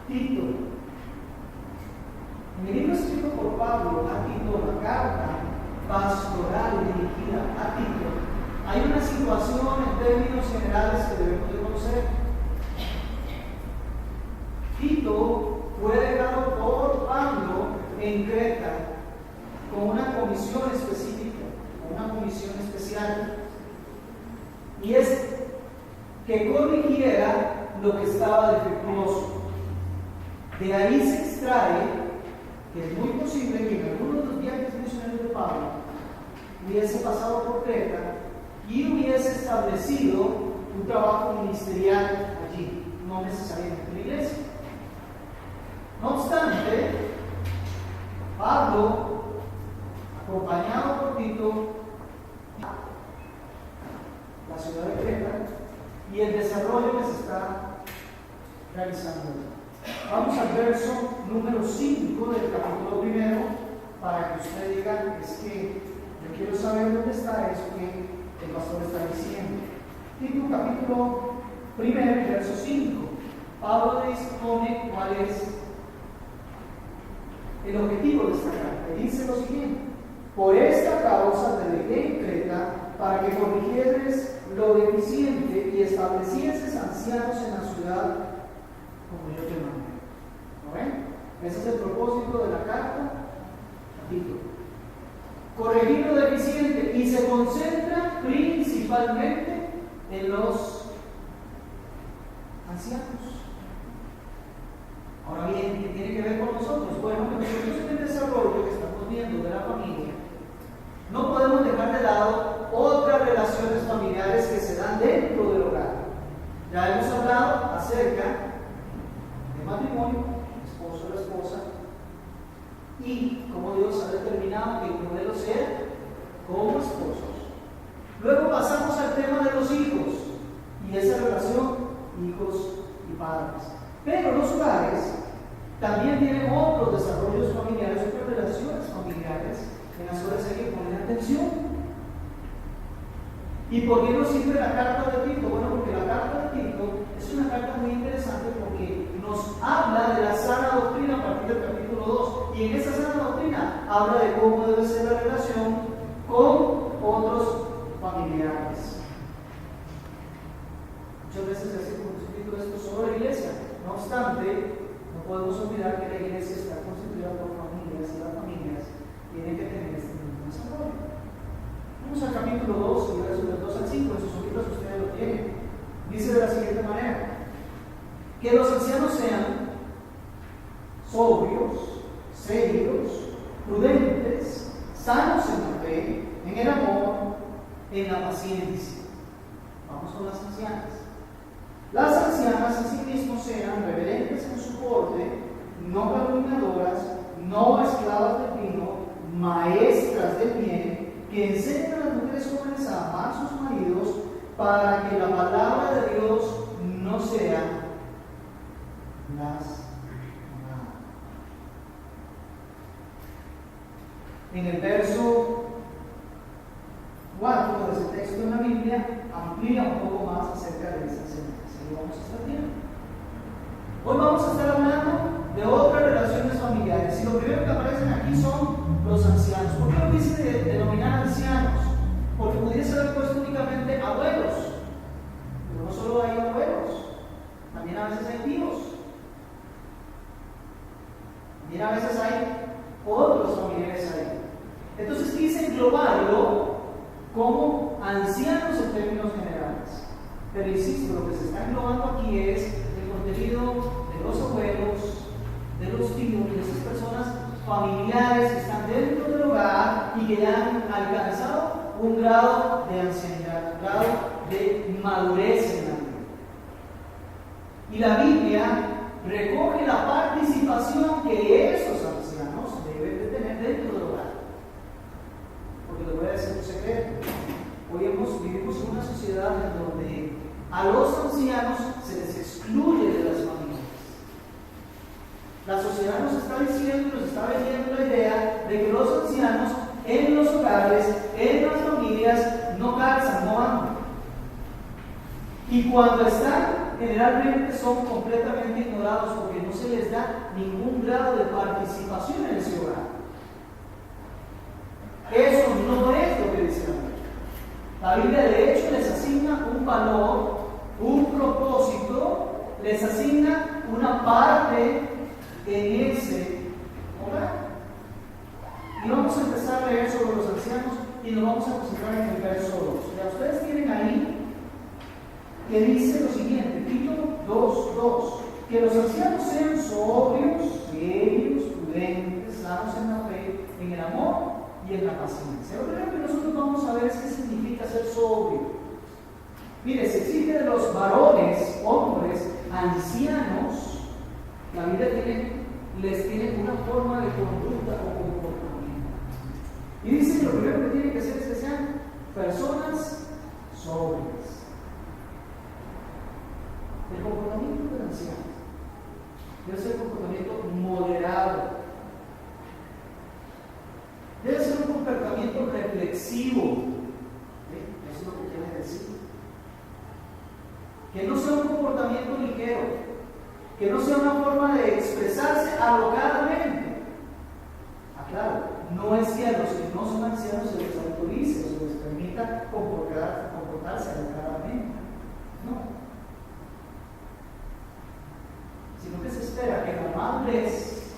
Tito. En el libro escrito por Pablo a Tito, la carta pastoral dirigida a Tito, hay una situación en términos generales que debemos de conocer. Tito fue dejado por Pablo en Creta con una comisión específica, con una comisión especial, y es que corrigiera lo que estaba defectuoso. De ahí se extrae que es muy posible que en alguno de los viajes misioneros de Pablo hubiese pasado por Creta y hubiese establecido un trabajo ministerial allí, no necesariamente en la iglesia. No obstante, Pablo, acompañado por Tito, la ciudad de Creta y el desarrollo que se está realizando. Vamos al verso número 5 del capítulo 1 para que usted diga, es que yo quiero saber dónde está eso que el pastor está diciendo. Tito capítulo 1, verso 5. Pablo le dispone cuál es el objetivo de esta carta. Dice lo siguiente: por esta causa te dejé en Creta para que corrigieres lo deficiente y establecieses ancianos en la ciudad como yo te mandé. ¿No ven? Ese es el propósito de la carta a Tito. Corregir lo deficiente, y se concentra principalmente en los ancianos. Ahora bien, ¿qué tiene que ver con nosotros? Bueno, nosotros en el desarrollo que estamos viendo de la familia, no podemos dejar de lado otras relaciones familiares que se dan dentro del hogar. Ya hemos hablado acerca del matrimonio, el esposo o la esposa, y cómo Dios ha determinado que el modelo sea como esposos. Luego pasamos al tema de los hijos y esa relación hijos y padres. Pero los hogares también tienen otros desarrollos familiares, otras relaciones familiares en las cuales hay que poner atención. ¿Y por qué nos sirve la carta de Tito? Bueno, porque la carta de Tito es una carta muy interesante porque nos habla de la sana doctrina a partir del capítulo 2. Y en esa sana doctrina habla de cómo debe ser la relación con otros familiares. Muchas veces se hace constituido esto sobre la iglesia. No obstante, no podemos olvidar que la iglesia está constituida por familias y las familias tienen que tener este mismo desarrollo. Vamos al capítulo 2 y versos del 2 al 5. En sus libros ustedes lo tienen. Dice de la siguiente manera: que los ancianos sean sobrios, serios, prudentes, sanos en la fe, en el amor, en la paciencia. Vamos con las ancianas. Las ancianas asimismo sean reverentes en su porte, no calumniadoras, no esclavas del vino, maestras del bien, que enseñen a las mujeres jóvenes a amar a sus maridos, para que la palabra de Dios no sea lastimada. En el verso 4 de ese texto en la Biblia amplía un poco más acerca de esa enseñanza. Y vamos a estar viendo. Hoy vamos a estar hablando de otras relaciones familiares. Y lo primero que aparecen aquí son los ancianos. ¿Por qué lo dice denominar ancianos? Porque pudiese haber puesto únicamente abuelos. Pero no solo hay abuelos, también a veces hay tíos. También a veces hay otros familiares ahí. Entonces quise englobarlo como ancianos en términos generales. Pero insisto, lo que se está englobando aquí es el contenido de los abuelos, de los tíos, de esas personas familiares que están dentro del hogar y que ya han alcanzado un grado de ancianidad, un grado de madurez en la vida. Y la Biblia recoge la participación que esos ancianos deben de tener dentro del hogar. Porque les voy a decir un secreto. Hoy vivimos en una sociedad en donde a los ancianos se les excluye de las familias. La sociedad nos está diciendo, nos está vendiendo la idea de que los ancianos en los hogares, en las familias, no calzan, no van. Y cuando están generalmente son completamente ignorados porque no se les da ningún grado de participación en ese hogar. Eso no es lo que dice la Biblia. La Biblia de hecho les asigna un valor, un propósito, les asigna una parte en ese hogar. Y vamos a empezar a leer sobre los ancianos y nos vamos a concentrar en el verso 2. Ya ustedes tienen ahí que dice lo siguiente, Tito 2:2, que los ancianos sean sobrios, serios, prudentes, sanos en la fe, en el amor y en la paciencia. Lo primero que nosotros vamos a ver es qué significa ser sobrio. Mire, se exige de los varones, hombres, ancianos, la Biblia les tiene una forma de conducta o comportamiento. Y dice que lo primero que tienen que hacer es que sean personas sobrias. El comportamiento del anciano debe ser un comportamiento moderado. Debe ser un comportamiento reflexivo. Eso es lo que quiere decir. Que no sea un comportamiento ligero. Que no sea una forma de expresarse alocadamente. Claro, no es que a los que no son ancianos se les autorice o se les permita comportarse alocadamente. No. Sino que se espera que la madurez,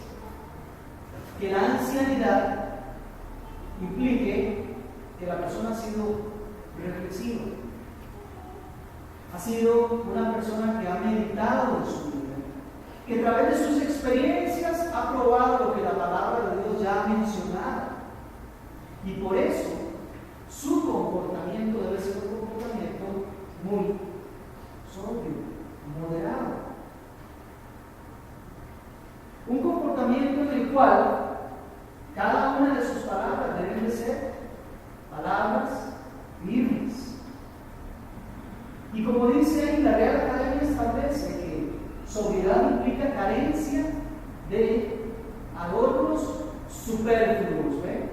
que la ancianidad implique que la persona ha sido reflexiva, ha sido una persona que ha meditado en su vida, que a través de sus experiencias ha probado lo que la palabra de Dios ya ha mencionado. Y por eso su comportamiento debe ser un comportamiento muy sobrio, moderado. Un comportamiento en el cual cada una de sus palabras deben de ser palabras firmes. Y como dice ahí, la Real Academia establece que sobriedad implica carencia de adornos superfluos, ¿ven?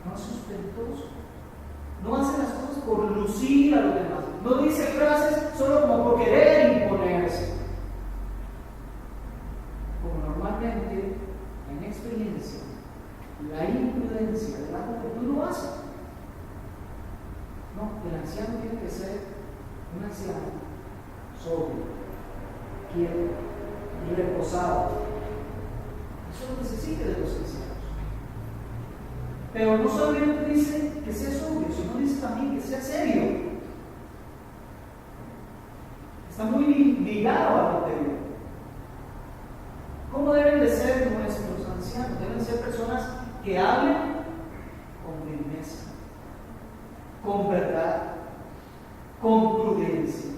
No es ostentoso. No hace las cosas por lucir a los demás. No dice frases solo como por querer imponerse. Como normalmente, en experiencia, la imprudencia de la juventud lo hace. No, el anciano tiene que ser un anciano sobrio, quieto y reposado. Eso es lo que se exige de los ancianos. Pero no solamente dice que sea sobrio, sino dice también que sea serio. Está muy ligado al anterior. ¿Cómo deben de ser nuestros ancianos? Deben ser personas que hablen con firmeza, con verdad, con prudencia.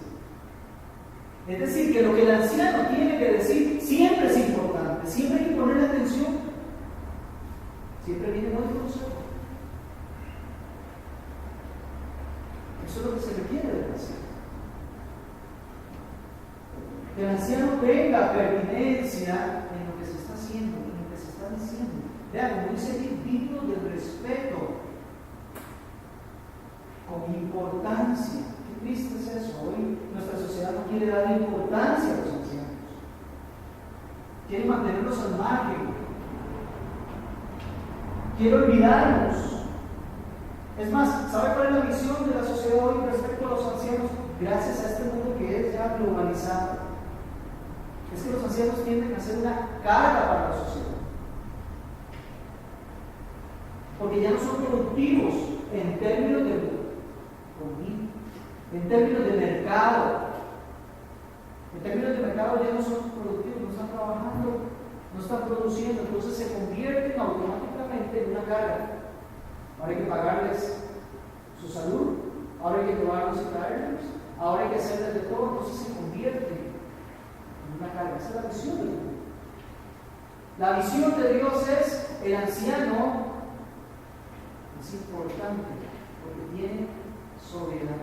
Es decir, que lo que el anciano tiene que decir siempre es importante, siempre hay que ponerle atención, siempre viene buen consejo. Eso es lo que se requiere del anciano. Que el anciano tenga pertinencia en lo que se está haciendo, en lo que se está diciendo. Vean, como dice aquí, digno del respeto, con importancia. Qué triste es eso. Hoy nuestra sociedad no quiere dar importancia a los ancianos. Quiere mantenerlos al margen. Quiere olvidarlos. Es más, ¿sabe cuál es la visión de la sociedad hoy respecto a los ancianos? Gracias a este mundo que es ya globalizado. Es que los ancianos tienden a ser una carga para la sociedad. Porque ya no son productivos en términos de comida, en términos de mercado. En términos de mercado ya no son productivos, no están trabajando, no están produciendo, entonces se convierten automáticamente en una carga. Ahora hay que pagarles su salud, ahora hay que probarlos y traerlos, ahora hay que hacerles de todo, entonces se convierten en una carga. Esa es la visión de Dios. La visión de Dios es el anciano. Es importante porque tiene sobriedad.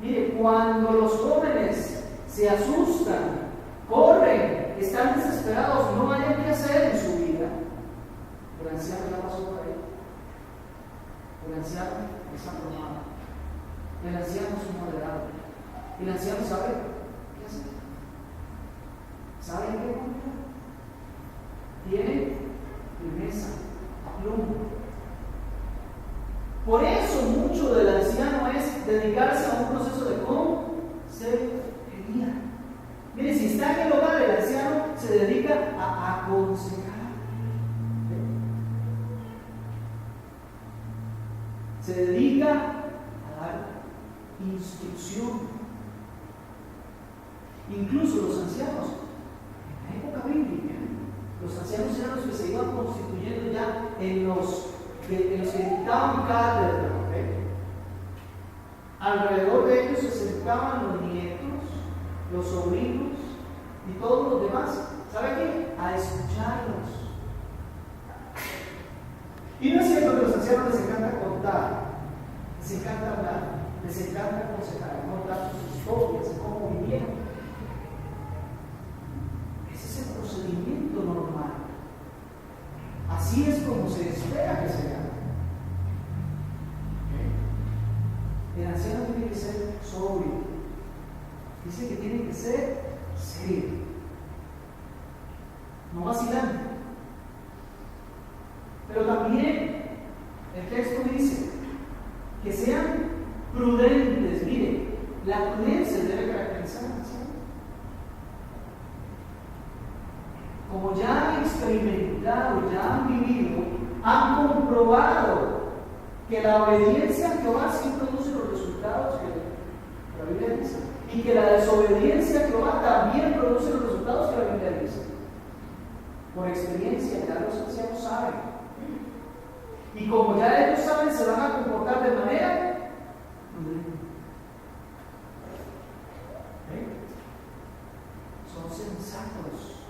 Mire, cuando los jóvenes se asustan, corren, están desesperados, no hayan qué hacer en su vida, el anciano ya pasó por ahí. El anciano es aprobado. El anciano es moderado. Y el anciano sabe qué hacer. ¿Sabe en qué confiar? Tiene firmeza, aplomo. Por eso mucho del anciano es dedicarse a un proceso de consejería. Mire, si está en el hogar, el anciano se dedica a aconsejar. Se dedica a dar instrucción. Incluso los ancianos, en la época bíblica, los ancianos eran los que se iban constituyendo ya en los que dictaban cátedra. Alrededor de ellos se sentaban los nietos, los sobrinos y todos los demás. ¿Sabe qué? A escucharlos. Y no es cierto que a los ancianos les encanta contar, les encanta hablar, les encanta aconsejar, contar sus historias, cómo vivieron. Ese es el procedimiento normal. Así es como se espera que se haga. El anciano tiene que ser sobrio. Dice que tiene que ser serio, no vacilante. Pero también el texto dice que sean prudentes. Mire, la prudencia debe caracterizar al anciano. Como ya han experimentado, ya han vivido, han comprobado que la obediencia a Jehová sí produce los resultados que la Biblia dice, y que la desobediencia a Jehová también produce los resultados que la Biblia dice. Por experiencia, ya los ancianos saben. Y como ya ellos saben, se van a comportar de manera son sensatos.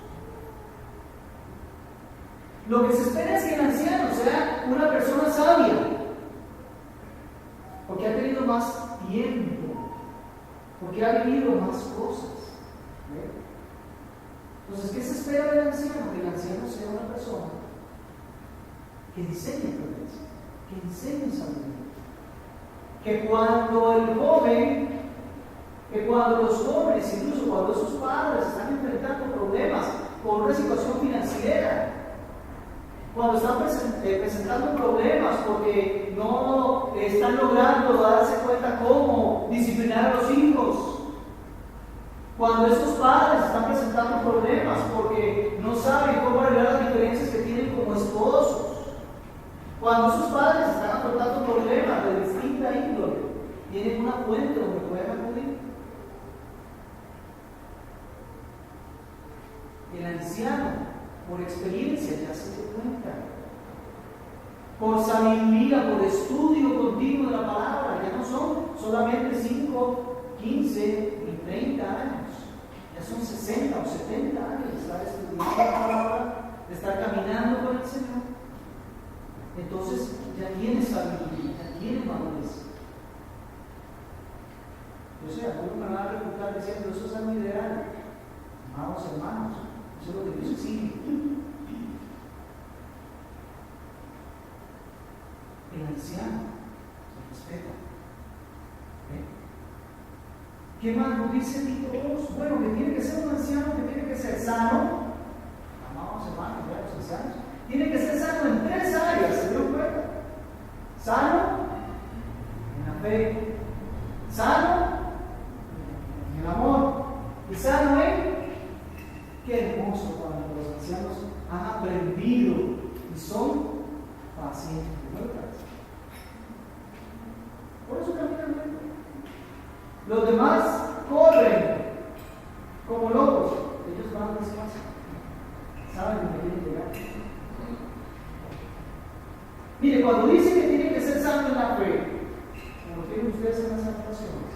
Lo que se espera es que el anciano sea una persona sabia, porque ha tenido más tiempo, porque ha vivido más cosas. Entonces, ¿qué se espera del anciano? Que el anciano sea una persona que enseñe prudencia, que enseñe sabiduría. Que cuando los jóvenes, incluso cuando sus padres están enfrentando problemas con una situación financiera, cuando están presentando problemas porque no están logrando darse cuenta cómo disciplinar a los hijos, cuando esos padres están presentando problemas porque no saben cómo arreglar las diferencias que tienen como esposos, cuando sus padres están afrontando problemas de distinta índole, tienen una fuente donde pueden acudir. El anciano, por experiencia, ya se dio cuenta. Por sabiduría, por estudio continuo de la palabra, ya no son solamente 5, 15 y 30 años, ya son 60 o 70 años de estar estudiando la palabra, de estar caminando con el Señor. Entonces ya tiene sabiduría, ya tiene madurez. Yo sé, algunos me van a preguntar diciendo, eso es algo ideal. Amados hermanos, eso es lo que Dios exige. El anciano se respeta. ¿Qué más nos dice Tito 2? Bueno, que tiene que ser un anciano, que tiene que ser sano. Amados hermanos, ya los ancianos. Tiene que ser sano en 3 áreas, ¿se dieron cuenta? Sano en la fe, sano en el amor y sano en... Qué hermoso cuando los ancianos han aprendido y son pacientes. Por eso caminan lento. Los demás corren como locos, ellos van despacio, saben dónde quieren llegar. Mire, cuando dice que tiene que ser santo en la fe, como tienen ustedes en las actuaciones,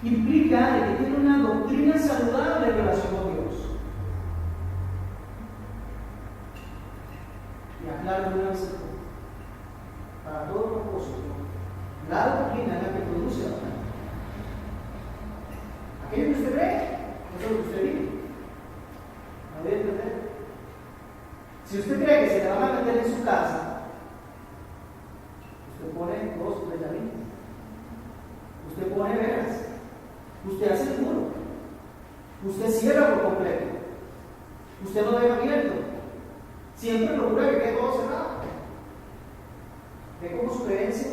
implica que tiene una doctrina saludable en relación con Dios. Y aclaro una vez para todo propósito, la doctrina es la que produce la fe. Aquello que usted ve, eso es lo que usted vive. ¿No debe entender? Si usted cree que se le van a meter en su casa, usted pone 2 o 3 llamitas. Usted pone velas. Usted hace el muro. Usted cierra por completo. Usted no deja abierto. Siempre procura que quede todo cerrado. ¿Ve cómo su creencia?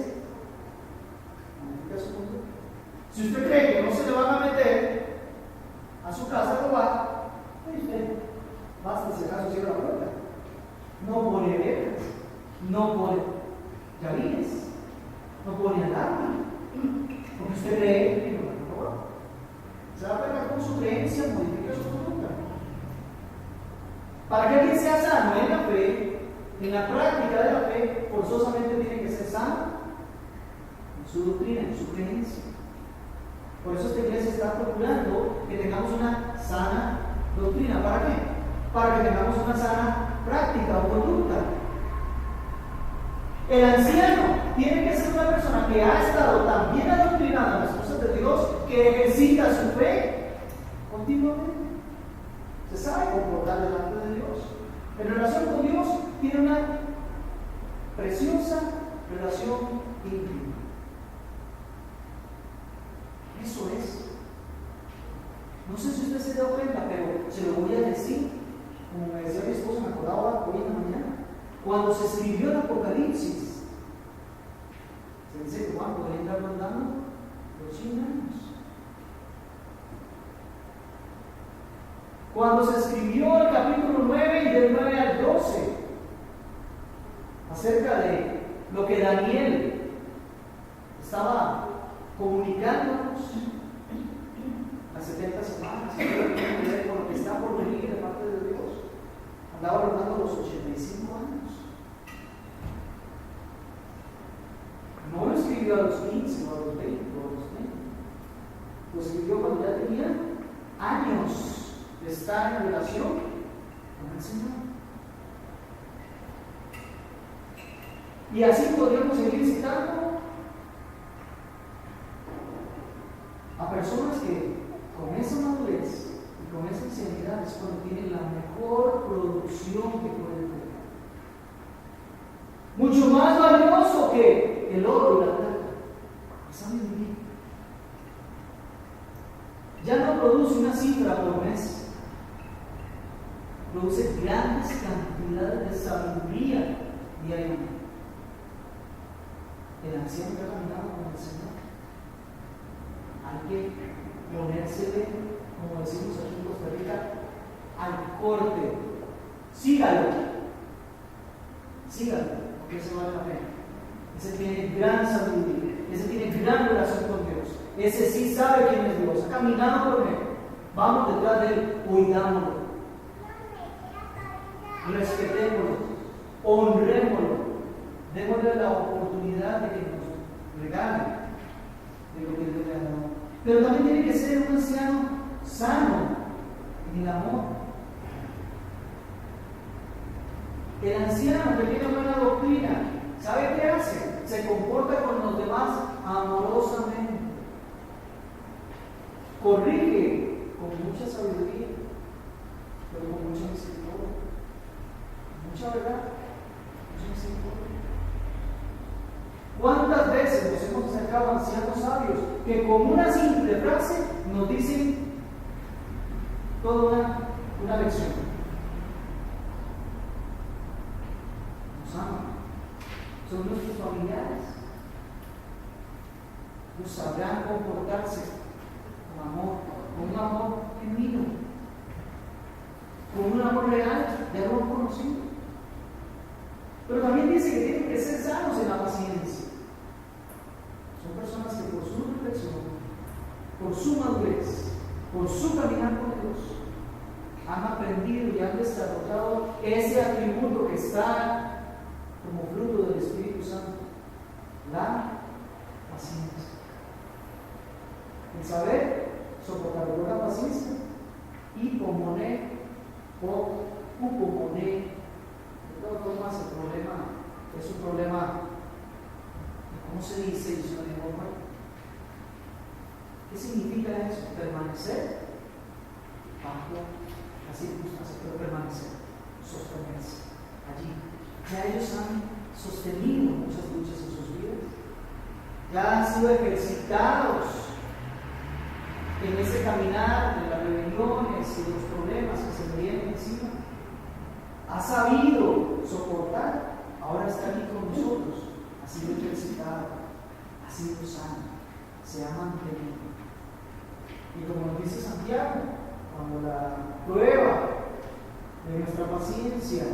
Si usted cree que no se le van a meter a su casa a robar, usted basta si acaso cierra la puerta. No pone velas, no pone llavines, no pone alarma, porque usted cree que no van a robar. Se va a pegar con su creencia, modifica su conducta. Para que alguien sea sano en la fe, en la práctica de la fe, forzosamente tiene que ser sano en su doctrina, en su creencia. Por eso esta iglesia está procurando que tengamos una sana doctrina. ¿Para qué? Para que tengamos una sana práctica o conducta. El anciano tiene que ser una persona que ha estado tan bien adoctrinada en las cosas de Dios que ejercita su fe continuamente. Se sabe comportar delante de Dios. En relación con Dios tiene una preciosa relación íntima. Eso es. No sé si usted se da cuenta, pero se lo voy a decir. Como me decía mi esposa, me acordaba hoy en la mañana. Cuando se escribió el Apocalipsis, se dice que Juan podría estar mandando los 100 años. Cuando se escribió el capítulo 9 y del 9 al 12, acerca de lo que Daniel estaba comunicándonos las 70 semanas, con lo que está por venir de parte de Dios, andaba rondando los 85 años. No lo escribió a los 15 o a los 20 o a los 30. Lo escribió cuando ya tenía años de estar en relación con el Señor. Y así podríamos seguir citando a personas que con esa madurez y con esa ancianidad es cuando tienen la mejor producción que pueden tener. Mucho más valioso que el oro y la plata. Sabiduría. Ya no produce una cifra por mes. Produce grandes cantidades de sabiduría diariamente. El anciano que ha caminado con el Señor, hay que ponérsele, como decimos aquí en Costa Rica, al corte. Sígalo, porque ese vale la pena. Ese tiene gran sabiduría, ese tiene gran relación con Dios, ese sí sabe quién es Dios, ha caminado con Él. Vamos detrás de Él, cuidámoslo, respetémoslo, honrémoslo, démosle la oportunidad de que nos regale de lo que Dios le ha dado. Pero también tiene que ser un anciano sano en el amor. El anciano que tiene buena doctrina, ¿sabe qué hace? Se comporta con los demás amorosamente. Corrige con mucha sabiduría, pero con mucha misericordia. Mucha verdad, mucha misericordia. ¿Cuántas veces nos hemos acercado a ancianos sabios que con una simple frase nos dicen toda una lección? Nos aman, son nuestros familiares, nos sabrán comportarse con amor, con un amor genuino, con un amor real de amor conocido. Pero también dice que tienen que ser sanos en la paciencia. Son personas que por su reflexión, por su madurez, por su caminar con Dios, han aprendido y han desarrollado ese atributo que está como fruto del Espíritu Santo, la paciencia. El saber soportar con la paciencia y componer o componer. De todas formas, el problema es un problema, ¿cómo se dice eso en idioma? ¿Qué significa eso? Permanecer bajo las circunstancias, pero permanecer, sostenerse allí. Ya ellos han sostenido muchas luchas en sus vidas, ya han sido ejercitados en ese caminar de las rebeliones y de los problemas que se le vienen encima, ha sabido soportar, ahora está aquí con nosotros, ha sido ejercitado, ha sido sano, se ha mantenido. Y como nos dice Santiago, cuando la prueba de nuestra paciencia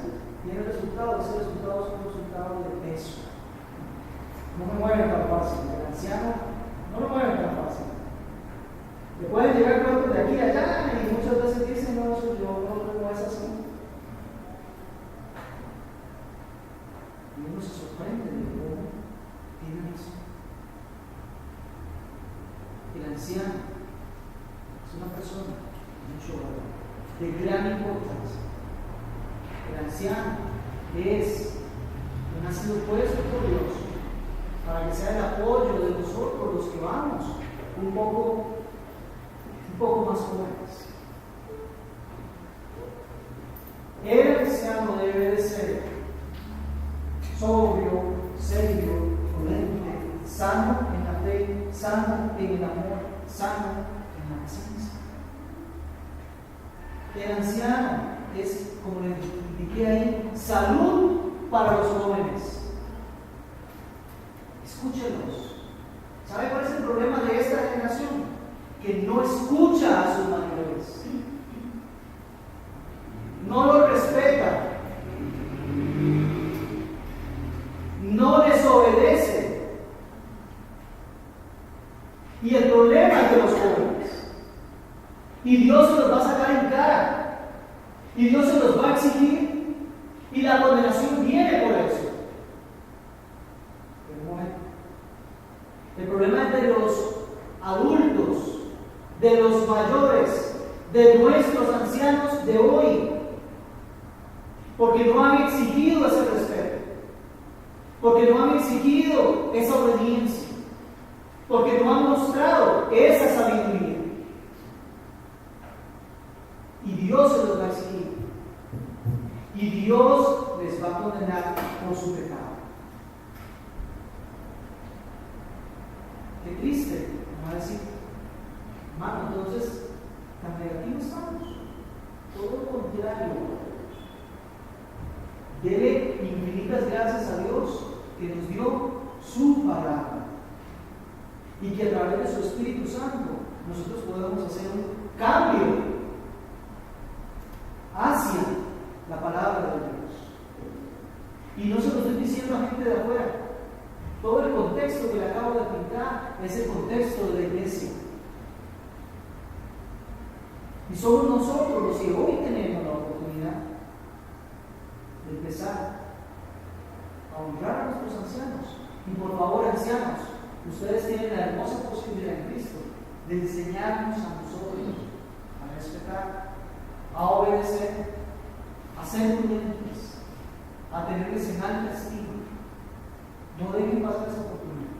tiene resultados, ese resultado es un resultado de peso. No me mueven tan fácil, el anciano no lo mueven tan fácil. Le pueden llegar cuentos de aquí a allá y muchas veces dicen, no, eso yo no es así. Y uno se sorprende de cómo tienen eso. El anciano es una persona de mucho valor, de gran importancia. El anciano es quien ha sido puesto por Dios para que sea el apoyo de nosotros los que vamos un poco más jóvenes. El anciano debe de ser sobrio, serio, prudente, sano en la fe, sano en el amor, sano en la paciencia. El anciano es, como le indiqué ahí, salud para los jóvenes. Escúchelos. ¿Sabe cuál es el problema de esta generación? Que no escucha a sus mayores, no los respeta, no les obedece. Y el problema es de los jóvenes. Y Dios se los va a sacar en cara. Y Dios se los va a exigir. Y la condenación viene por eso. Pero un momento. El problema es de los adultos, de los mayores, de nuestros ancianos de hoy. Porque no han exigido ese respeto. Porque no han exigido esa obediencia. Porque no han mostrado esa sabiduría. Y Dios se los va a exigir. Y Dios les va a condenar por su pecado. Qué triste, me va a decir, hermano, entonces, tan negativos estamos. Todo lo contrario. Dele infinitas gracias a Dios que nos dio su palabra. Y que a través de su Espíritu Santo nosotros podemos hacer un cambio hacia la palabra de Dios. Y no se lo estoy diciendo a gente de afuera. Todo el contexto que le acabo de pintar es el contexto de la iglesia. Y somos nosotros los que hoy tenemos la oportunidad de empezar a honrar a nuestros ancianos. Y por favor, ancianos, ustedes tienen la hermosa posibilidad en Cristo de enseñarnos a nosotros a respetar, a obedecer, a ser prudentes, a tenerles en alta estima. No dejen pasar esa oportunidad.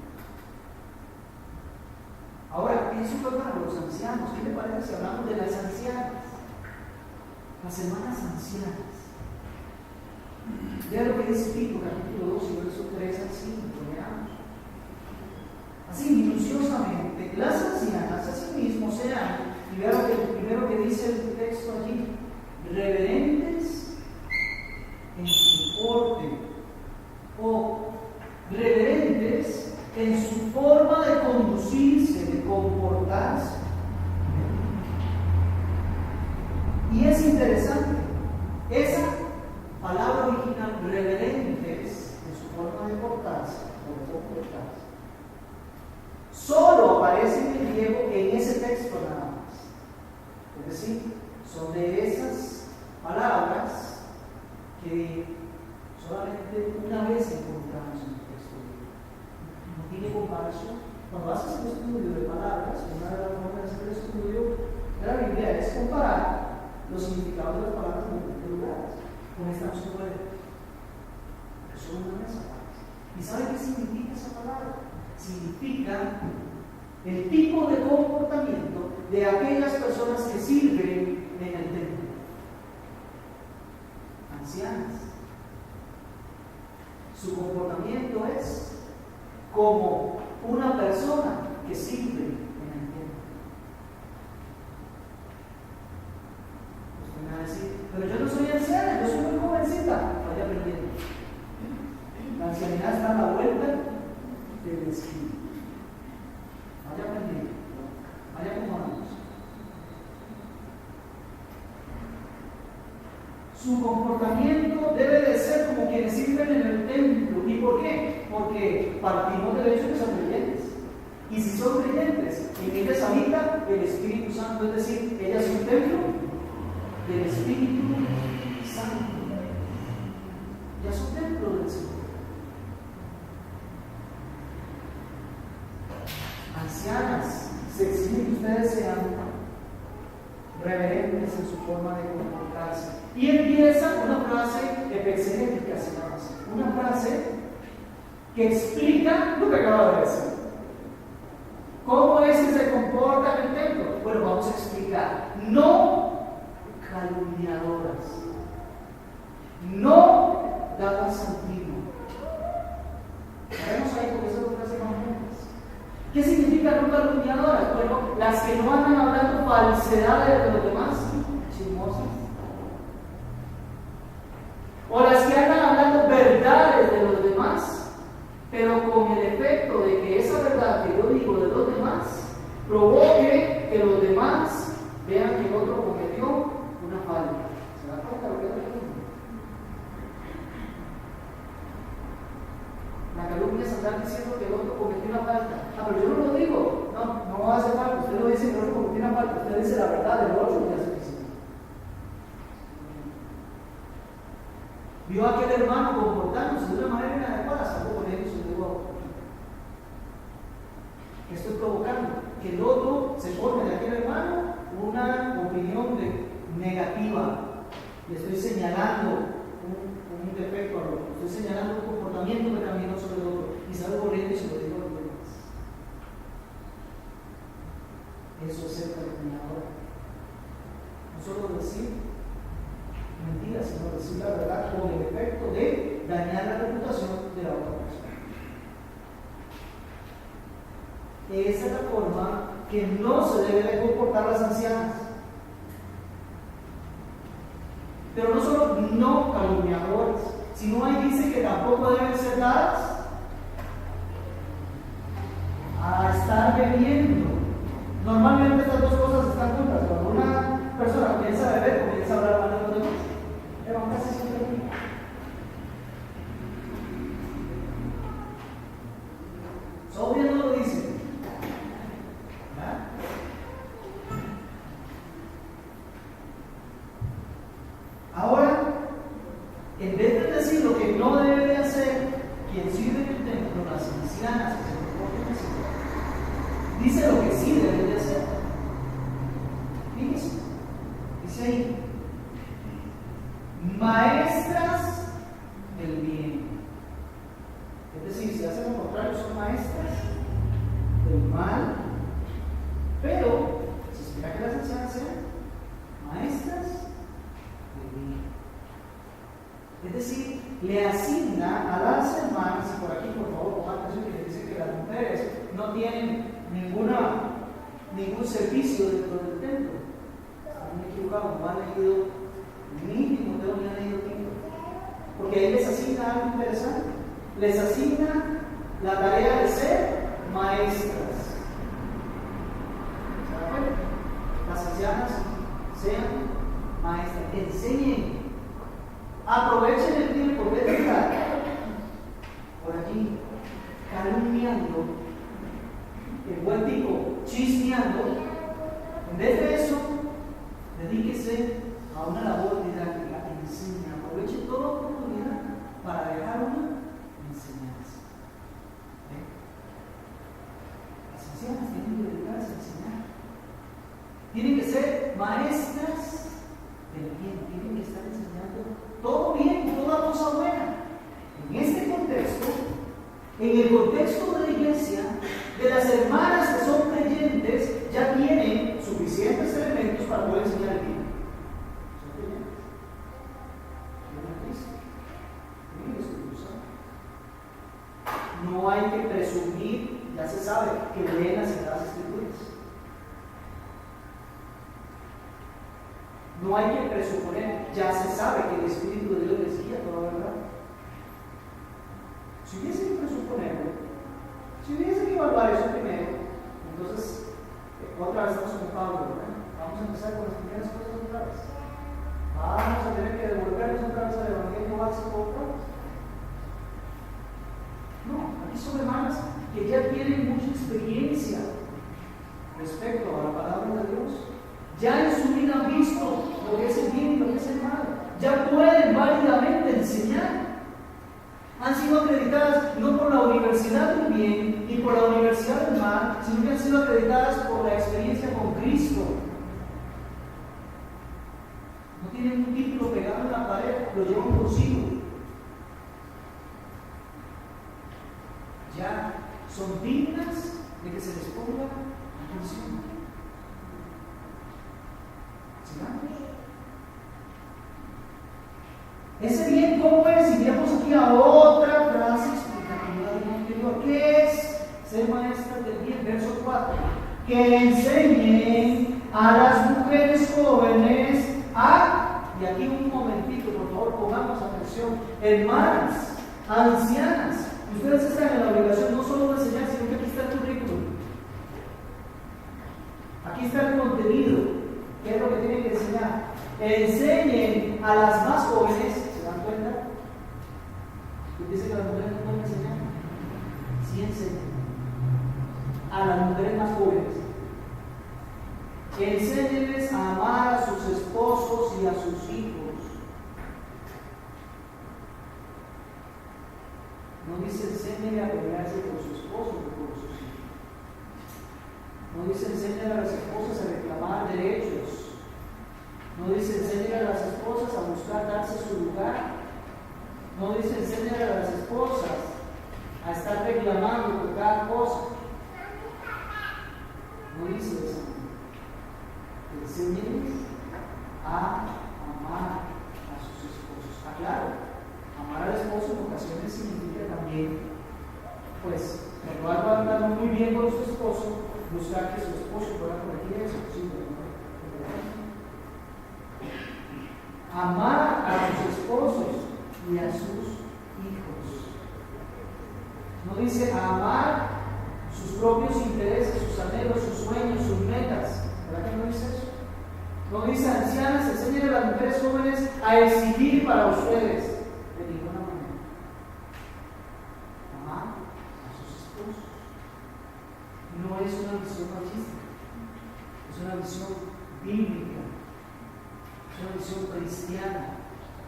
Ahora, pienso para los ancianos. ¿Qué le parece si hablamos de las ancianas? Las hermanas ancianas. Vea lo que dice Tito, capítulo 2, verso 3 al 5. Veamos. Así, minuciosamente, las ancianas asimismo serán, y vea lo que primero que dice el texto allí, reverentes en su porte, o reverentes en su forma de conducirse, de comportarse. Y es interesante, esa palabra original, reverentes en su forma de portarse, o de comportarse, solo aparece en el griego en ese texto nada más. Es decir, son de esas palabras que solamente una vez encontramos en el texto griego. No tiene comparación. Cuando haces un estudio de palabras, una de las formas de hacer el estudio de la Biblia es comparar los significados de las palabras en diferentes lugares. Con esta no se puede. Porque son una mesa. ¿Y sabe qué significa esa palabra? Significa el tipo de comportamiento de aquellas personas que sirven en el templo. Ancianas. Su comportamiento es como una persona que sirve en el templo. Su comportamiento debe de ser como quienes sirven en el templo. ¿Y por qué? Porque partimos del hecho que son creyentes. Y si son creyentes, en ellas habita el Espíritu Santo, es decir, ellas son templo del Espíritu Santo. Ya son templo del Señor. Ancianas, se exige que ustedes sean reverentes en su forma de comportarse. Y empieza una frase exegética, se llama así. Una frase que explica lo que acaba de decir. ¿Cómo es que se comporta en el templo? Bueno, vamos a explicar. No calumniadoras. No dadas al vino. Veremos ahí porque eso es lo que hacemos juntas. ¿Qué significa no calumniadoras? Bueno, las que no andan hablando falsedades de los demás, chismosas. O las que andan hablando verdades de los demás, pero con el efecto de que esa verdad que yo digo de los demás provoque que los demás vean que el otro cometió una falta. ¿Se da cuenta lo que es la calumnia? La calumnia es andar diciendo que el otro cometió una falta. Ah, pero yo no lo digo. No hace falta. Usted lo dice que el otro cometió una falta. Usted dice la verdad del otro y ya es suficiente. Vio a aquel hermano comportándose de una manera inadecuada, sacó con ellos y dijo: ¿qué estoy provocando? Que el otro se forme de aquel hermano una opinión negativa. Le estoy señalando un defecto al otro, estoy señalando un comportamiento pecaminoso del otro y salgo corriendo y se lo digo a los demás. Eso es ser calumniador. No solo decir mentiras, sino decir la verdad con el efecto de dañar la reputación de la otra persona. Esa es la forma que no se deben de comportar las ancianas. Pero no solo no calumniadores, sino ahí dice que tampoco deben ser dadas a estar bebiendo. Normalmente estas dos cosas están juntas. Cuando una persona comienza a beber, comienza a hablar mal de los demás. Pero casi siempre aquí. Obvio no lo dice. Ahora, en vez de decir lo que no debe de hacer quien sirve en el templo, las ancianas que se comportan así, dice lo que sí debe de hacer. Fíjense, dice ahí: maestras del bien. Es decir, si hacen lo contrario, son maestras del mal, pero se espera que las ancianas sean maestras del bien. Es decir, le asigna a las hermanas, y por aquí por favor pongan atención que le dice que las mujeres no tienen ningún servicio dentro del templo. Están equivocados, no han leído ni Timoteo ni han leído Tito, porque ahí les asigna algo interesante. Les asigna la tarea de ser maestras. ¿Se dan cuenta? Las ancianas sean maestras, enseñen, aprovechen el tiempo de estar por allí calumniando, el buen tipo chismeando. En vez de eso, dedíquese a una labor didáctica, enseña, aproveche toda oportunidad para dejar una enseñanza. Las ancianas tienen que dedicarse a enseñar. Tienen que ser maestras del bien, tienen que estar enseñando todo bien, toda cosa buena. En este contexto, en el contexto de la iglesia, de las hermanas que son creyentes, ya tienen suficientes elementos para poder enseñar el bien. Son creyentes. Tienen a Cristo. Tienen el Espíritu Santo. No hay que presumir, ya se sabe, que leen las Sagradas Escrituras. No hay que presuponer, ya se sabe que el Espíritu de Dios les guía toda la verdad. Si hubiese que presuponerlo, si hubiese que evaluar eso primero, entonces, otra vez estamos con Pablo, ¿verdad? Vamos a empezar con las primeras cosas otra vez. Vamos a tener que devolver que ya tienen mucha experiencia respecto a la palabra de Dios. Ya en su vida han visto lo que es el bien y lo que es el mal. Ya pueden válidamente enseñar. Han sido acreditadas no por la universidad del bien ni por la universidad del mal, sino que han sido acreditadas por la experiencia con Cristo. No tienen un título pegado en la pared, lo llevan consigo. Ya son dignas de que se les ponga atención. Sigamos. Ese bien, ¿cómo es? Y vamos aquí a otra frase explicativa del anterior. ¿Qué es ser maestra del bien? Verso 4. Que enseñen a las mujeres jóvenes y aquí un momentito, por favor, pongamos atención, hermanas, ancianas. Ustedes están en la obligación no solo de enseñar, sino que aquí está el currículum. Aquí está el contenido. ¿Qué es lo que tienen que enseñar? Enseñen a las más jóvenes. ¿Se dan cuenta? ¿Quién dice que las mujeres no pueden enseñar? Sí enseñan. A las mujeres más jóvenes. Enséñenles a amar a sus esposos y a sus hijos. No dice enséñenle a pelearse con su esposo o con sus hijos. No dice enséñenle a las esposas a reclamar derechos. No dice enséñenle a las esposas a buscar darse su lugar. No dice enséñenle a las esposas a estar reclamando por cada cosa. No dice eso. Enséñenles a amar a sus esposos. Claro, amar al esposo en ocasiones significa también, pues, cuando algo anda muy bien con su esposo, buscar que su esposo pueda corregir eso. Sí, amar a sus esposos y a sus hijos. No dice amar sus propios intereses, sus anhelos, sus sueños, sus metas. ¿Verdad que no dice eso? No dice ancianas, enseñen a las mujeres jóvenes a exigir para ustedes. De ninguna manera. Amar a sus esposos. No es una visión machista, es una visión bíblica, es una visión cristiana,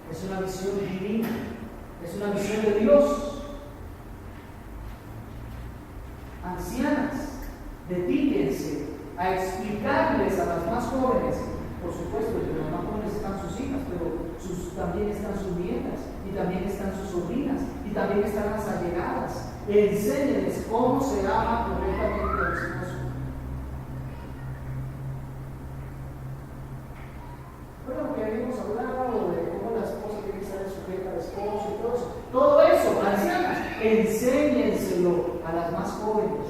es una visión divina, es una visión de Dios. Ancianas, dedíquense a explicarles a las más jóvenes, por supuesto, que las más jóvenes están sus hijas, pero también están sus nietas, y también están sus sobrinas, y también están las allegadas. Enséñenles cómo se ama correctamente al esposo. Bueno, que habíamos hablado de cómo la esposa tiene que estar sujeta al esposo y todo eso. Todo eso, ancianas, enséñenselo a las más jóvenes.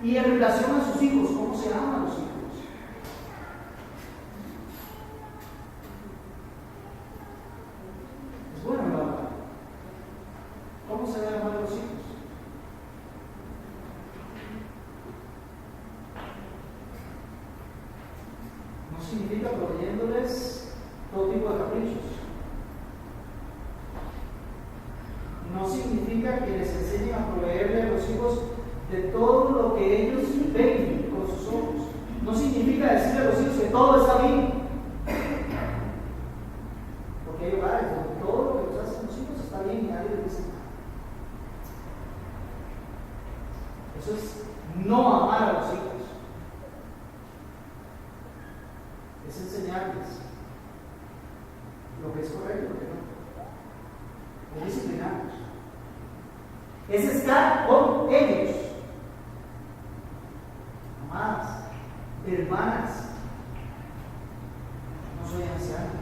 Y en relación a sus hijos, ¿cómo se aman los hijos? Es bueno, ¿verdad? ¿Cómo se deben amar a los hijos? No significa proveyéndoles todo tipo de caprichos. No significa que les enseñen a proveerle a los hijos de todo lo que ellos ven con sus ojos. No significa decirle a los hijos que todo está bien. Porque hay hogares donde todo lo que los hacen los hijos está bien y nadie les dice nada. Eso es no amar a los hijos. Es enseñarles lo que es correcto y lo que no. Es disciplinarlos. Es estar con ellos. Amadas, hermanas, no soy anciano,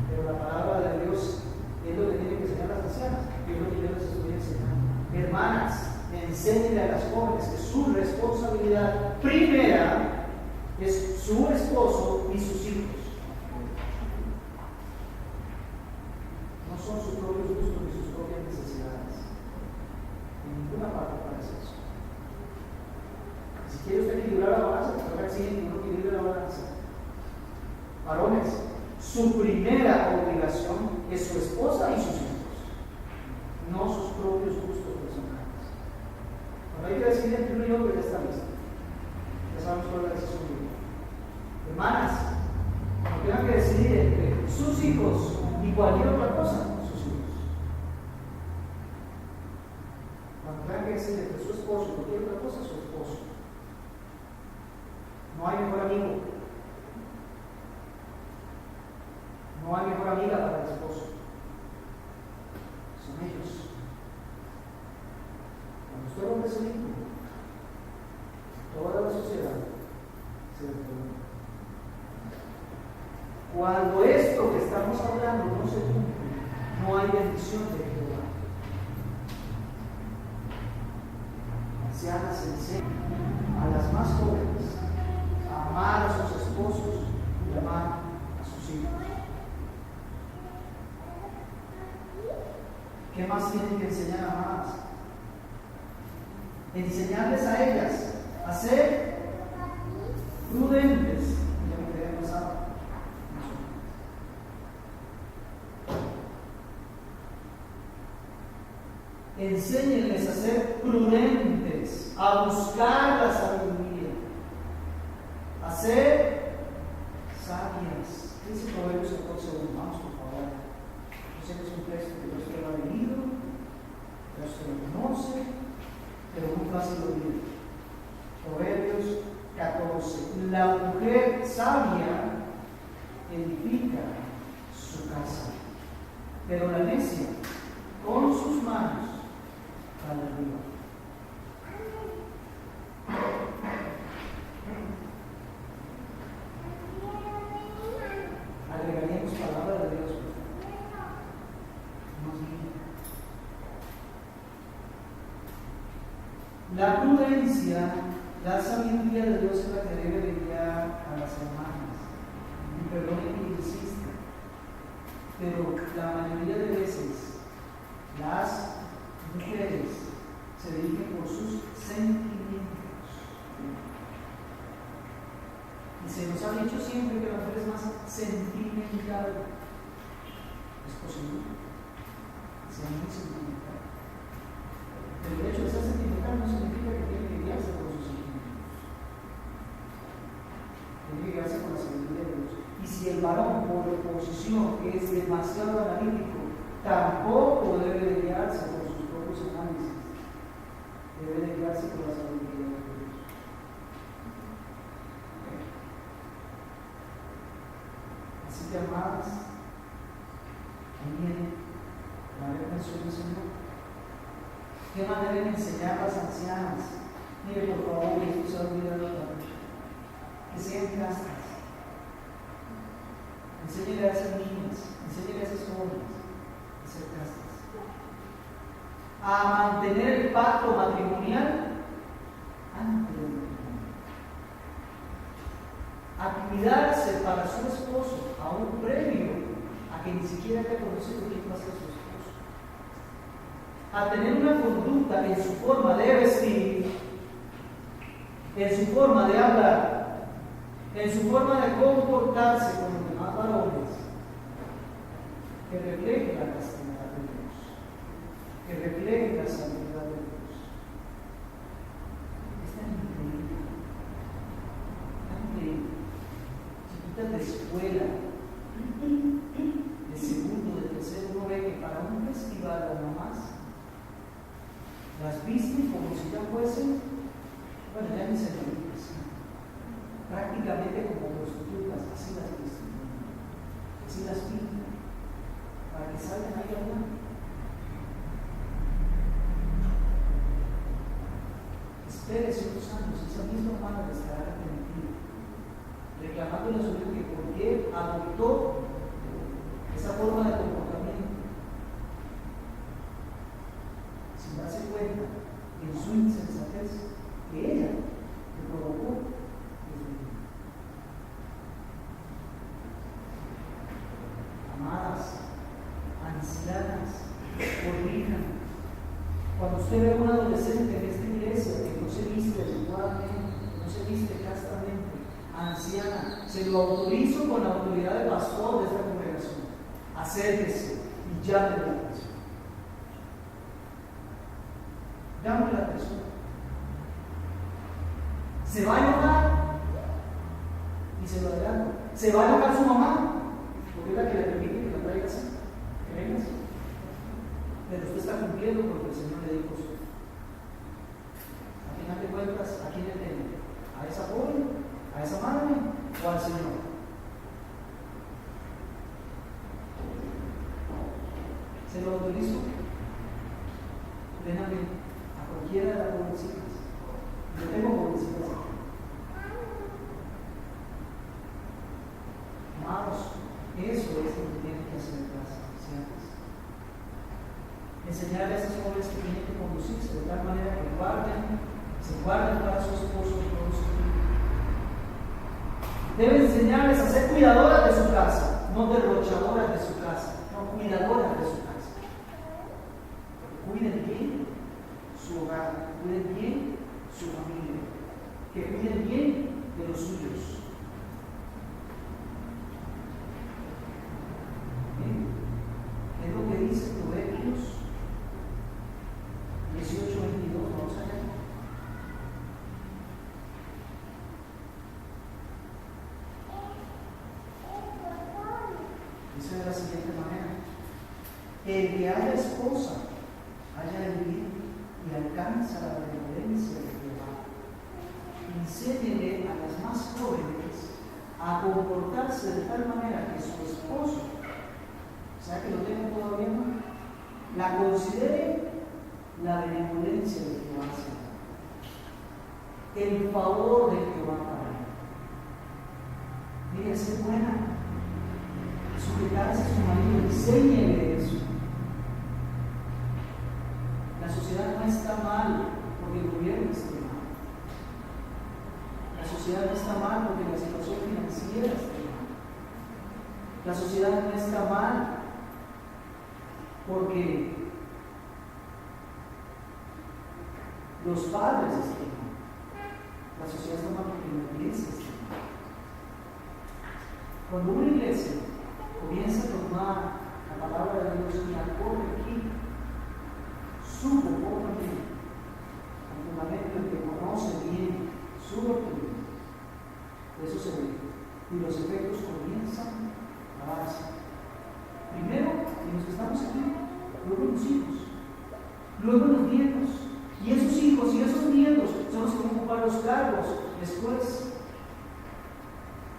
pero la palabra de Dios es lo que tienen que enseñar las ancianas, y es lo que yo les estoy enseñando. Hermanas, enséñenle a las jóvenes que su responsabilidad primera es su esposo y sus hijos. No son sus propios gustos ni sus propias necesidades. En ninguna parte parece eso. Si quiere usted equilibrar la balanza, pues ahora exigen que uno equilibre la balanza. Varones, su primera obligación es su esposa y sus hijos, no sus propios gustos personales. entre uno y otro ya está listo. Ya sabemos cuál es la decisión. Hermanas, cuando tengan que decidir entre sus hijos y cualquier otra cosa, sus hijos. Cuando tengan que decidir entre su esposo y cualquier otra cosa, su esposo. No hay mejor amigo. No hay mejor amiga para el esposo. Son ellos. Cuando usted rompe ese vínculo, toda la sociedad se deforma. Cuando esto que estamos hablando no se cumple, no hay bendición de Jehová. Ancianas enseñan a las más jóvenes a amar a sus esposos y amar a sus hijos. ¿Qué más tienen que enseñar a más? Enseñarles a ellas a ser prudentes. Ya me quedé pasado. Enséñenles a ser prudentes, a buscar la sabiduría, a ser sabias. ¿Qué dice Proverbios 14:1? Vamos, por favor. Yo sé que es un texto que usted lo ha leído, que usted lo conoce, pero muy fácil de olvidar. Proverbios 14. La mujer sabia edifica su casa, pero la necia con sus manos al arriba. Agregaríamos palabra de Dios. La prudencia, la sabiduría de Dios es la que debe de guiar a las hermanas. Y perdone que insista, pero la mayoría de veces las mujeres se dirigen por sus sentimientos. Y se nos ha dicho siempre que la mujer es más sentimental. Es posible que sea muy sentimental. Pero el hecho de ser sentimental no significa que tiene que guiarse por sus sentimientos. Tiene que guiarse por la sabiduría de Dios. Y si el varón, por oposición, que es demasiado analítico, tampoco debe de guiarse por sus propios análisis, debe de guiarse por la sabiduría de Dios. Okay. Así que, amadas, también la reprensión del Señor. ¿Qué manera de enseñar a las ancianas? Mire, por favor, y esto se ha olvidado otra vez. Que sean castas. Enséñale a esas niñas, enséñale a esas jóvenes a ser castas. A mantener el pacto matrimonial antes del matrimonio. A cuidarse para su esposo, aún previo a que ni siquiera haya conocido quién va a ser su esposo. A tener una conducta en su forma de vestir, en su forma de hablar, en su forma de comportarse con los demás varones, que refleje la castidad de Dios, que refleje la santidad de Dios. Es tan increíble, tan increíble. Chiquitas de escuela, de segundo, de tercero, uno ve que para un festival las mamás las visten como si ya fuesen, bueno, ya ni señoritas, prácticamente como prostitutas, así las visten, así las pintan, para que salgan ahí a hablar. Espérese unos años, esa misma madre estará arrepentida, reclamándole a su hijo que por qué adoptó esa forma de comportamiento. Sin darse cuenta en su insensatez que ella le provocó desde niño. Amadas, ancianas, corrijan. Cuando usted ve a un adolescente en esta iglesia que no se viste adecuadamente, que no se viste castamente, anciana, se lo autorizo con la autoridad de pastor de esta congregación. Acérquese y llame la atención. Llame la atención. Se va a enojar, y se lo adelanto. Se va a enojar su mamá, porque es la que le permite que la traiga así, que venga así. Pero usted está cumpliendo con lo que el Señor le dijo a usted. A final de cuentas, ¿a quién le teme? ¿A esa joven? ¿A esa madre? ¿O al Señor? Se lo autorizo plenamente a cualquiera de las jovencitas. Yo tengo jovencitas aquí. Amados, eso es lo que tienen que hacer en casa, siempre. Enseñarle a esas jóvenes que tienen que conducirse de tal manera que se guarden para su esposo y todos sus hijos. Deben enseñarles a ser cuidadoras de su casa, no derrochadoras de su casa, no cuidadoras de su casa. Cuiden bien su hogar, cuiden bien su familia, que cuiden bien de los suyos. Es lo que dice Proverbios 18:22. Vamos allá. Dice de la siguiente manera: el que haya esposa haya de vivir y alcanza la benevolencia de Jehová. Enséñele a las más jóvenes a comportarse de tal manera que su esposo, o sea que lo tenga todavía más, la considere la benevolencia de Jehová, el favor de Jehová para él. Mire, ser buena, sujetarse a su marido, enséñele eso. La sociedad no está mal porque el gobierno esté mal. La sociedad no está mal porque la situación financiera esté mal. La sociedad no está mal porque los padres estén mal. La sociedad está mal porque la iglesia está mal. Cuando una iglesia comienza a tomar la palabra de Dios y la corregir, su comportamiento, el fundamento en que conoce bien su doctrina, eso se ve, y los efectos comienzan a darse. Primero, en los que estamos aquí, luego en los hijos, luego en los nietos, y esos hijos y esos nietos son los que van a ocupar los cargos después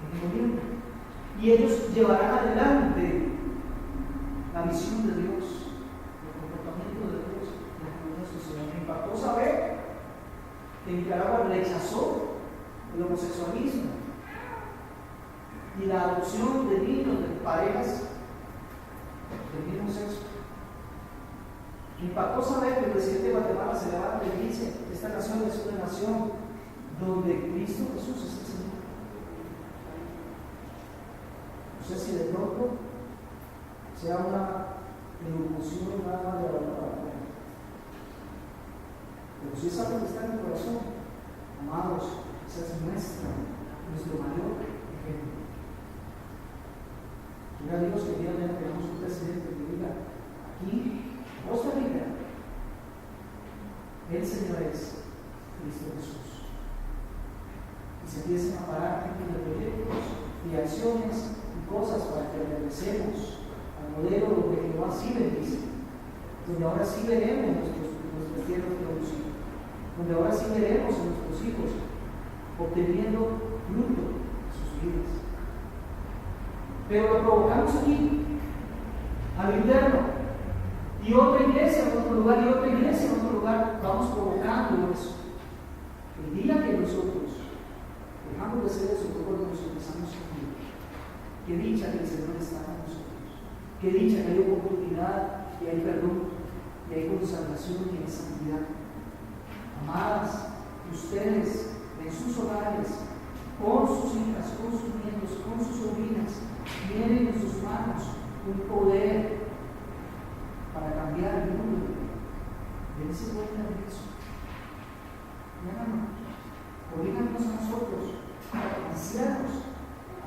en el gobierno, y ellos llevarán adelante la visión de Dios, el comportamiento de Dios en la sociedad. Me impactó saber que Nicaragua rechazó el homosexualismo y la adopción de niños de parejas del mismo sexo. Me impactó saber que el presidente de Guatemala se levanta y dice: esta nación es una nación donde Cristo Jesús es el Señor. No sé si de pronto sea una elocución nada más de la palabra, pero si es algo que está en el corazón, amados, esa es nuestro mayor ejemplo. Quiera Dios que día de mañana tengamos un presidente que diga: aquí, Costa Rica, el Señor es Cristo Jesús. Y se empiecen a parar tipos de proyectos y acciones y cosas para que regresemos al modelo donde Jehová sí bendice, donde ahora sí veremos nuestras tierras producidas, donde ahora sí veremos a nuestros hijos obteniendo fruto de sus vidas. Pero lo provocamos aquí, a lo interno, y otra iglesia en otro lugar, y otra iglesia en otro lugar, vamos provocando eso. El día que nosotros dejamos de ser eso, luego nos empezamos a vivir. Qué dicha que el Señor está con nosotros, qué dicha que hay oportunidad, y hay perdón, y hay consagración y hay santidad. Amadas, ustedes en sus hogares, con sus hijas, con sus nietos, con sus sobrinas, tienen en sus manos un poder para cambiar el mundo. Dense cuenta de eso. Oblíganos a nosotros, ancianos,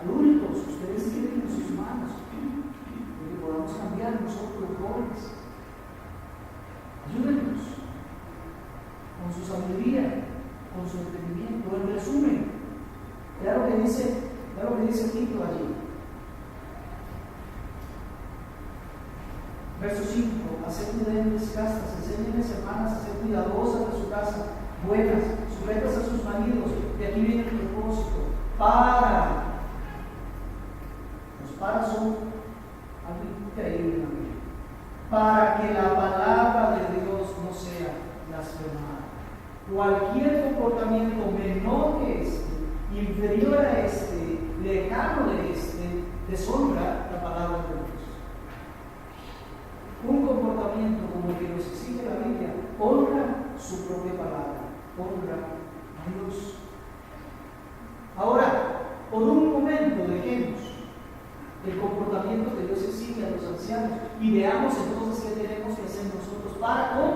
adultos, ustedes tienen en sus manos, porque podamos cambiar nosotros los jóvenes. Ayúdenos con su sabiduría, con su entendimiento. En resumen, Vea lo que dice Tito allí. Verso 5, haced prudentes castas, enséñenles hermanas a ser cuidadosas de su casa, buenas, sujetas a sus maridos, y aquí viene el propósito, los para son algo increíble, para que la palabra de Dios no sea blasfemada. Cualquier comportamiento menor que este, inferior a este, lejano de este, deshonra la palabra de Dios. Un comportamiento como el que nos exige la Biblia honra su propia palabra, honra a Dios. Ahora, por un momento dejemos el comportamiento que Dios exige a los ancianos y veamos entonces qué tenemos que hacer nosotros para con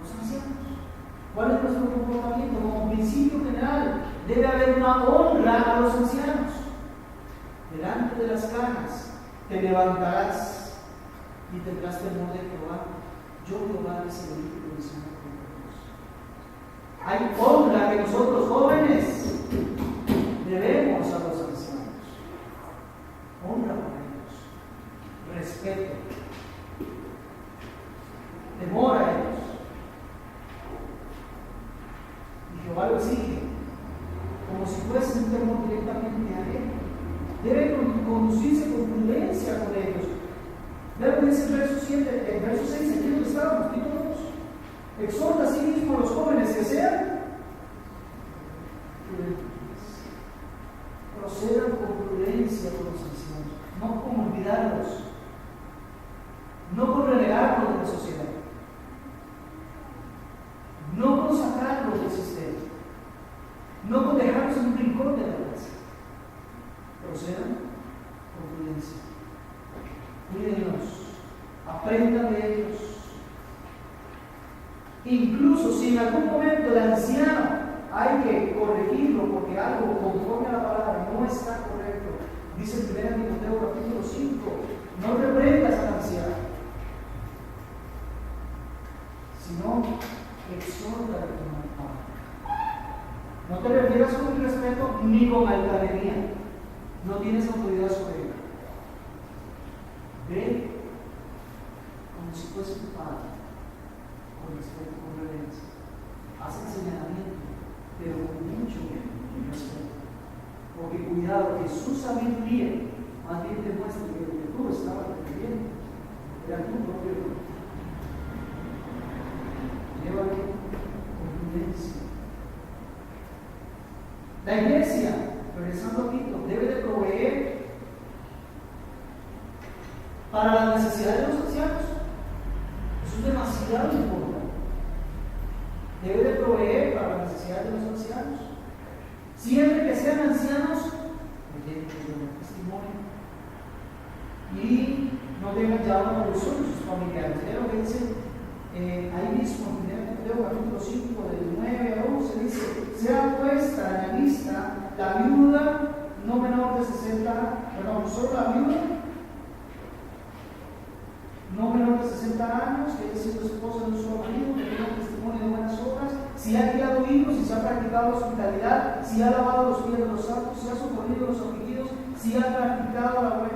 los ancianos. ¿Cuál es nuestro comportamiento? Como principio general, debe haber una honra a los ancianos. Delante de las canas te levantarás y tendrás temor de Jehová. Yo, Jehová, es el único que Señor con Dios. Hay honra que nosotros jóvenes debemos a los ancianos. Honra para ellos, respeto, temor a ellos. Y Jehová lo exige, como si fuese un temor directamente a él. Debe conducirse con prudencia con ellos. Vean lo que dice el verso 7, el verso 6, aquí donde estábamos, Tito 2. Exhorta a sí mismo a los jóvenes que sean prudentes. Procedan con prudencia con los ancianos, no con olvidarlos, no con relegarlos de la sociedad, no con sacarlos del sistema, no con dejarlos en un rincón de la casa. Procedan con prudencia. Cuídenlos, aprendan de ellos. Incluso si en algún momento el anciano hay que corregirlo porque algo conforme a la palabra no está correcto, dice en 1 Timoteo capítulo 5, no reprendas al anciano, sino exhórtale con amor. No te refieras con irrespeto ni con altanería, no tienes autoridad sobre él. Ve como si fuese tu padre, con respeto, con reverencia. Haz el señalamiento, pero con mucho respeto. Porque cuidado, que su sabiduría más bien te muestra que lo que tú estabas repitiendo era tu propio error. Llévalo con prudencia. La iglesia, regresando a Tito, debe de proveer para las necesidades de los ancianos. Eso es demasiado importante. Debe de proveer para las necesidades de los ancianos. Siempre que sean ancianos, tienen que dar testimonio y no tengan ya una evolución de sus familiares. Vean lo que dice ahí mismo en 1 Timoteo capítulo 5 del 9 al 11, dice: sea puesta en la lista la viuda no menor de 60, solo la viuda no menor de 60 años, que haya sido esposa de un solo marido, que tenga testimonio de buenas obras, si ha criado hijos, si se ha practicado la hospitalidad, si ha lavado los pies de los santos, si ha socorrido a los afligidos, si ha practicado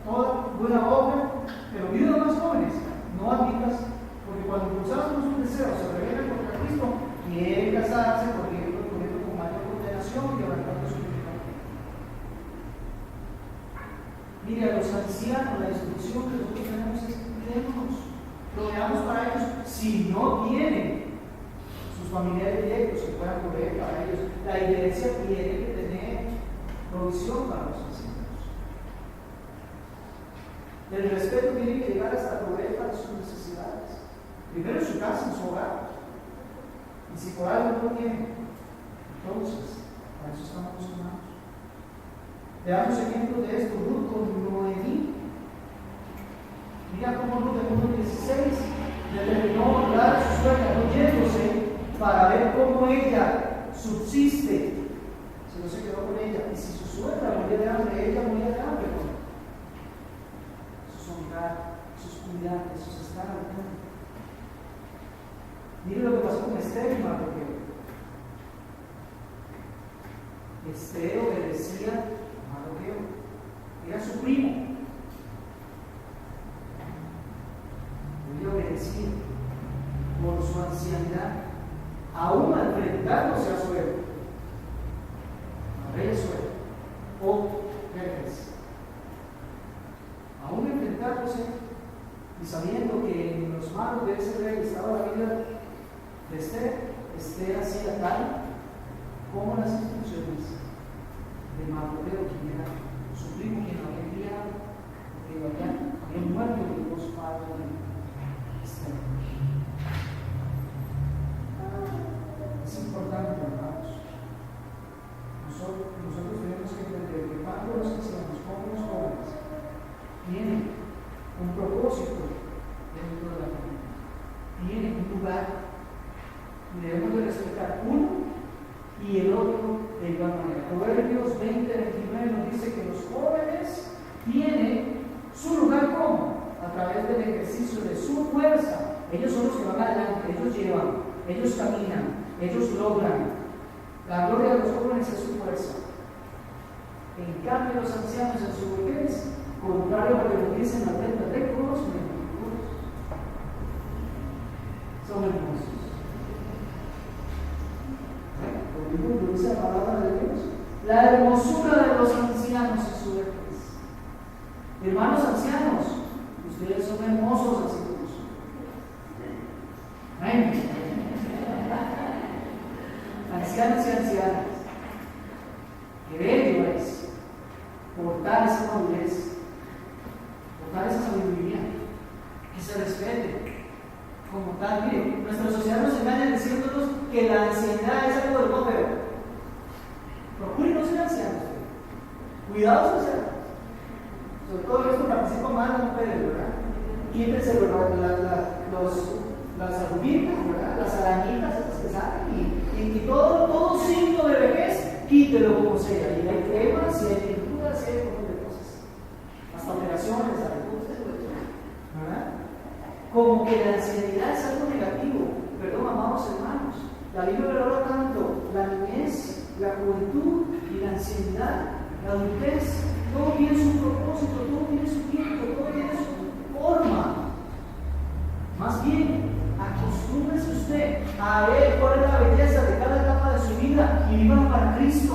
toda buena obra, pero viudas más jóvenes, no admitas, porque cuando impulsados por sus deseos se rebelan contra Cristo, quieren casarse porque ocurriendo con mayor condenación y quebrantando su libertad. Mire, a los ancianos la instrucción que nosotros tenemos es proveamos para ellos si no tienen sus familiares directos que puedan proveer para ellos. La iglesia tiene que tener provisión para los ancianos. El respeto tiene que llegar hasta proveer para sus necesidades. Primero en su casa, en su hogar. Y si por algo no tienen, entonces, para eso estamos llamados. Veamos ejemplos de esto. Ruth con Noemí. Mira cómo Ruth en 1:16 determinó honrar a su suegra, no yéndose para ver cómo ella subsiste. Si no se quedó con ella, y si su suegra moría de hambre, ella moría de hambre. Eso es honrar, eso es cuidar, eso es estar al tanto. Mire lo que pasó con Esther y Mardoqueo. obedecía a Mardoqueo, era su primo. Él obedecía por su ancianidad, aún al enfrentándose a su ego, al rey Asuero o Jerjes. Aún enfrentándose y sabiendo que en los manos de ese rey estaba la vida de Esther hacía tal como las instrucciones de Mardoqueo, quien era su primo, quien había enviado, que había muerto de los padres de Esther. Es importante, hermanos. Nosotros tenemos que entender que cuando los ancianos, como los jóvenes, tienen un propósito dentro de la familia, tienen un lugar, y debemos de respetar uno y el otro de igual manera. Proverbios 20:29 nos dice que los jóvenes tienen su lugar como a través del ejercicio de su fuerza. Ellos son los que van adelante, ellos llevan, ellos caminan, ellos logran. La gloria de los jóvenes es su fuerza. En cambio, los ancianos en su vejez, contrario a lo que nos dicen las ventas de conocimientos, son hermosos. Lo dice la palabra de Dios. La hermosura de los ancianos en su vejez. Hermanos ancianos, ustedes son hermosos así como son. Amén. Ancianos y ancianas, qué bello es portar esa madurez, portar esa sabiduría, que se respete como tal. Mire, nuestra sociedad nos engaña diciéndonos que la ancianidad es algo del cópero. Procuren no ser ancianos, cuidados ancianos, sobre todo esto participa más en mujeres, ¿verdad? Quítense las arruguitas, ¿verdad? Las arañitas estas que salen y todo signo de vejez, quítelo como sea. Y hay cremas, y hay pinturas, y hay un montón de cosas. Hasta operaciones, ¿verdad? Como que la ancianidad es algo negativo. Perdón, amados hermanos. La Biblia valora tanto la niñez, la juventud y la ancianidad, la adultez. Todo tiene su propósito, todo tiene su tiempo, todo tiene su forma. Más bien, acostúmbrese usted a ver cuál es la belleza de cada etapa de su vida y viva para Cristo.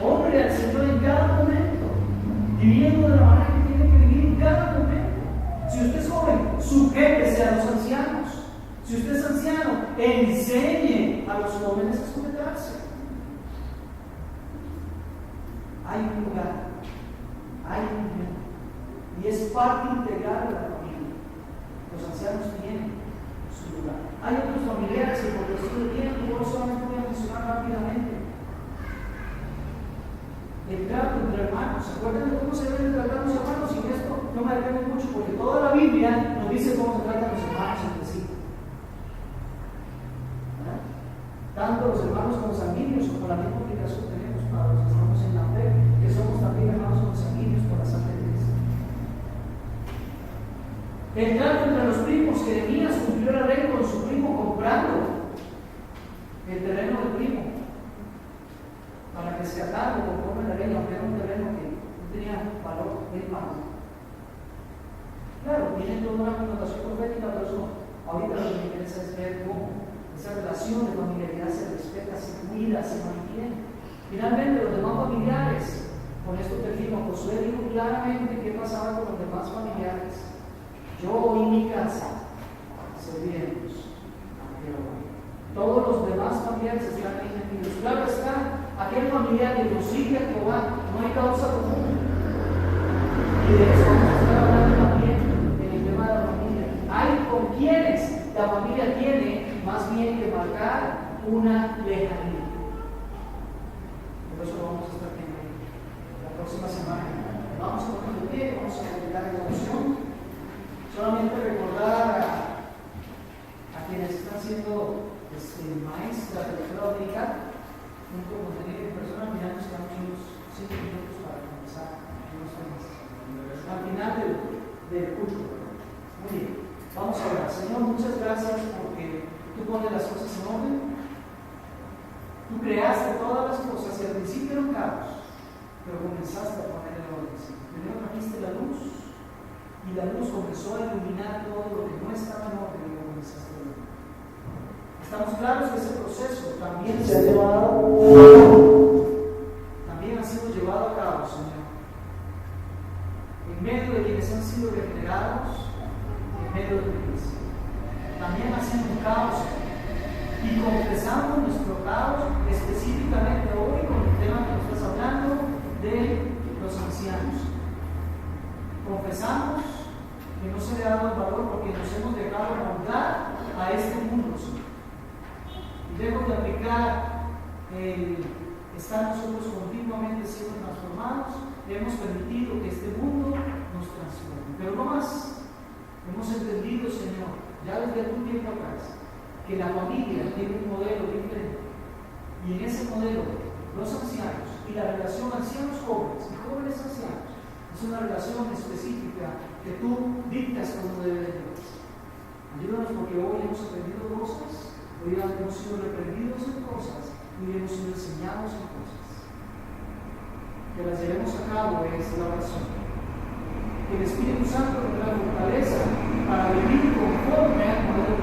Honre al Señor en cada momento, viviendo de la manera que tiene que vivir en cada momento. Si usted es joven, sujétese a los ancianos. Si usted es anciano, enseñe a los jóvenes a sujetarse. Hay un lugar, y es parte integral de la familia. Los ancianos tienen su lugar. Hay otros familiares que por cuestión de tiempo yo solamente voy a mencionar rápidamente. El trato entre hermanos. ¿Se acuerdan de cómo se deben tratar los hermanos? Y en esto no me detengo mucho porque toda la Biblia nos dice cómo se tratan los hermanos entre sí. ¿Verdad? Tanto los hermanos consanguíneos como la misma obligación tenemos para los que estamos en la fe, que somos también hermanos consanguíneos por la Santa Iglesia. El trato entre los primos, Jeremías cumplió la ley con su primo comprando el terreno del primo para rescatarlo conforme la ley, aunque era un terreno que no tenía valor bien malo. Claro, tiene toda una connotación profética, pero eso ahorita lo que me interesa es ver cómo esa relación de familiaridad se respeta, se cuida, se mantiene. Finalmente, los demás familiares, con esto termino, Josué dijo claramente qué pasaba con los demás familiares. Yo y mi casa serviremos a Jehová. Todos los demás familiares están ahí metidos. Claro está, aquel familiar que nos sigue a Jehová, no hay causa común. Y de eso vamos a estar hablando también en el tema de la familia. Hay con quienes la familia tiene más bien que marcar una lejanía. Por eso vamos a estar viendo la próxima semana. Vamos a poner de pie, vamos a terminar la oración. Solamente recordar a quienes están siendo maestras de la escuela dominical, junto con Daniel en persona, mirando que estamos unos 5 minutos para comenzar unos temas. Al final del culto. Muy bien, vamos a orar. Señor, muchas gracias porque tú pones las cosas en orden. Tú creaste todas las cosas y al principio era un caos, pero comenzaste a poner el orden. Primero trajiste la luz y la luz comenzó a iluminar todo lo que no estaba en orden y lo comenzaste a iluminar. Estamos claros que ese proceso también ha sido llevado a cabo, Señor, en medio de quienes han sido regenerados, en medio de tu iglesia. También haciendo un caos y confesando nuestro caos, específicamente hoy con el tema que nos estás hablando de los ancianos. Confesamos que no se le ha dado el valor porque nos hemos dejado moldar a este mundo, Señor. Y lejos de aplicar el estar nosotros continuamente siendo transformados, hemos permitido que este mundo nos transforme. Pero no más, hemos entendido, Señor, ya desde algún tiempo atrás, que la familia tiene un modelo diferente. Y en ese modelo, los ancianos y la relación ancianos-jóvenes y jóvenes-ancianos es una relación específica que tú dictas como debe de ser. Ayúdanos porque hoy hemos aprendido cosas, hoy hemos sido reprendidos en cosas y hoy hemos sido enseñados en cosas. Que las llevemos a cabo es la oración. Que el Espíritu Santo nos dé la fortaleza para vivir conforme al modelo